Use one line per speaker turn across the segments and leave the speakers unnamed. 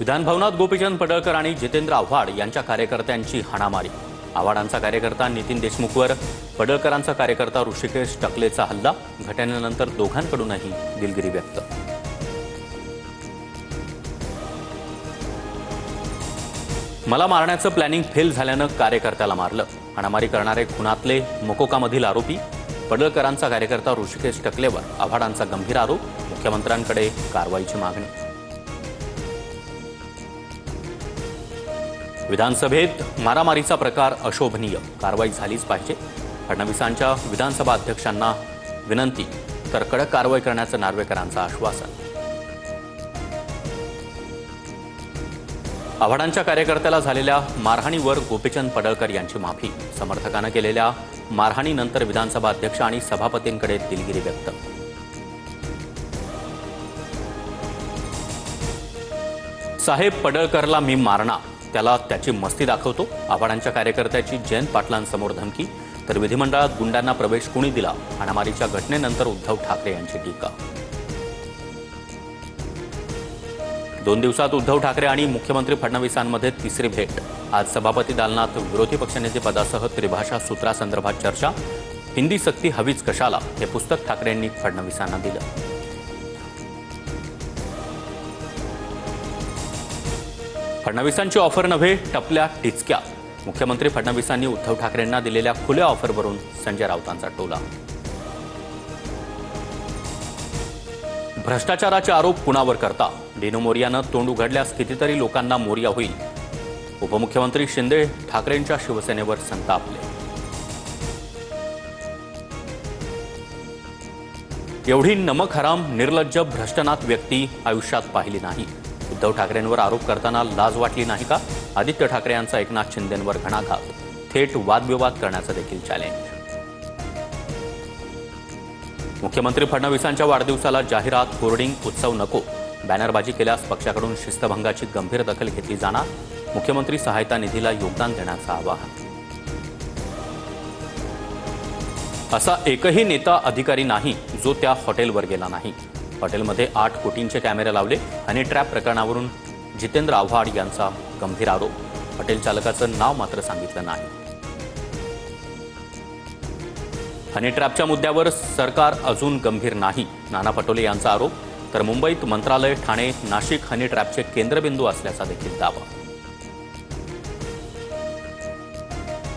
विधानभवनात गोपीचंद पडळकर आणि जितेंद्र आव्हाड यांच्या कार्यकर्त्यांची हाणामारी। आव्हाडांचा कार्यकर्ता नितीन देशमुखवर पडळकरांचा कार्यकर्ता ऋषिकेश टकलेचा हल्ला। घटनेनंतर दोघांकडूनही दिलगिरी व्यक्त। मला मारण्याचं प्लॅनिंग फेल झाल्यानं कार्यकर्त्याला मारलं। हाणामारी करणारे खुनातले मकोकामधील आरोपी। पडळकरांचा कार्यकर्ता ऋषिकेश टकलेवर आव्हाडांचा गंभीर आरोप। मुख्यमंत्र्यांकडे कारवाईची मागणी। विधानसभेत मारामारीचा प्रकार अशोभनीय, कारवाई झालीच पाहिजे। फडणवीसांच्या विधानसभा अध्यक्षांना विनंती, तर कडक कारवाई करण्याचं नार्वेकरांचं आश्वासन। आव्हाडांच्या कार्यकर्त्याला झालेल्या मारहाणीवर गोपीचंद पडळकर यांची माफी। समर्थकांना केलेल्या मारहाणीनंतर विधानसभा अध्यक्ष आणि सभापतींकडे दिलगिरी व्यक्त। साहेब पडळकरला मी मारणार, त्याला त्याची मस्ती दाखवतो। आव्हाडांच्या कार्यकर्त्याची जयंत पाटलांसमोर धमकी। तर विधिमंडळात गुंडांना प्रवेश कुणी दिला? हाणामारीच्या घटनेनंतर उद्धव ठाकरे यांची टीका। 2 दिवसात उद्धव ठाकरे आणि मुख्यमंत्री फडणवीसांमध्ये तिसरी भेट। आज सभापती दालनात विरोधी पक्षनेते पदासह त्रिभाषा सूत्रासंदर्भात चर्चा। हिंदी सक्ती हवीच कशाला हे पुस्तक ठाकरेंनी फडणवीसांना दिलं। फडणवीसांची ऑफर नव्हे, टपल्या टिचक्या। मुख्यमंत्री फडणवीसांनी उद्धव ठाकरेंना दिलेल्या खुल्या ऑफरवरून संजय राऊतांचा टोला। भ्रष्टाचाराचे आरोप कुणावर करता? डिनो मोरियानं तोंड उघडल्यास कितीतरी लोकांना मोरिया होईल। उपमुख्यमंत्री शिंदे ठाकरेंच्या शिवसेनेवर संतापले। एवढी नमक हराम निर्लज्ज भ्रष्टनाथ व्यक्ती आयुष्यात पाहिली नाही। उद्धव ठाकरेंवर आरोप करताना लाज वाटली नाही का? आदित्य ठाकरे यांचा एकनाथ शिंदेंवर घणाघात। थेट वादविवाद करण्याचं देखील चॅलेंज। मुख्यमंत्री फडणवीसांच्या वाढदिवसाला जाहिरात, होर्डिंग, उत्सव नको। बॅनरबाजी केल्यास पक्षाकडून शिस्तभंगाची गंभीर दखल घेतली जाणार। मुख्यमंत्री सहायता निधीला योगदान देण्याचं आवाहन। असा एकही नेता अधिकारी नाही जो त्या हॉटेलवर गेला नाही। हॉटेलमध्ये 8 कोटींचे कॅमेरे लावले। हनी ट्रॅप प्रकरणावरून जितेंद्र आव्हाड यांचा गंभीर आरोप। हॉटेल चालकाचं नाव मात्र सांगितलं नाही। हनी ट्रॅपच्या मुद्द्यावर सरकार अजून गंभीर नाही, नाना पटोले यांचा आरोप। तर मुंबईत मंत्रालय, ठाणे, नाशिक हनी ट्रॅपचे केंद्रबिंदू असल्याचा देखील दावा।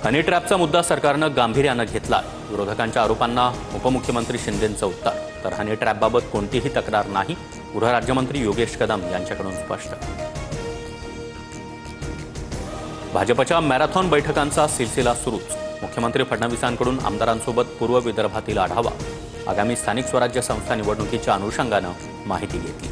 हनी ट्रॅपचा मुद्दा सरकारनं गांभीर्यानं घेतला। विरोधकांच्या आरोपांना उपमुख्यमंत्री शिंदेंचं उत्तर। तर हनी ट्रॅपबाबत कोणतीही तक्रार नाही, गृहराज्यमंत्री योगेश कदम यांच्याकडून स्पष्ट। भाजपच्या मॅरेथॉन बैठकांचा सिलसिला सुरूच। मुख्यमंत्री फडणवीसांकडून आमदारांसोबत पूर्व विदर्भातील आढावा। आगामी स्थानिक स्वराज्य संस्था निवडणुकीच्या अनुषंगानं माहिती घेतली।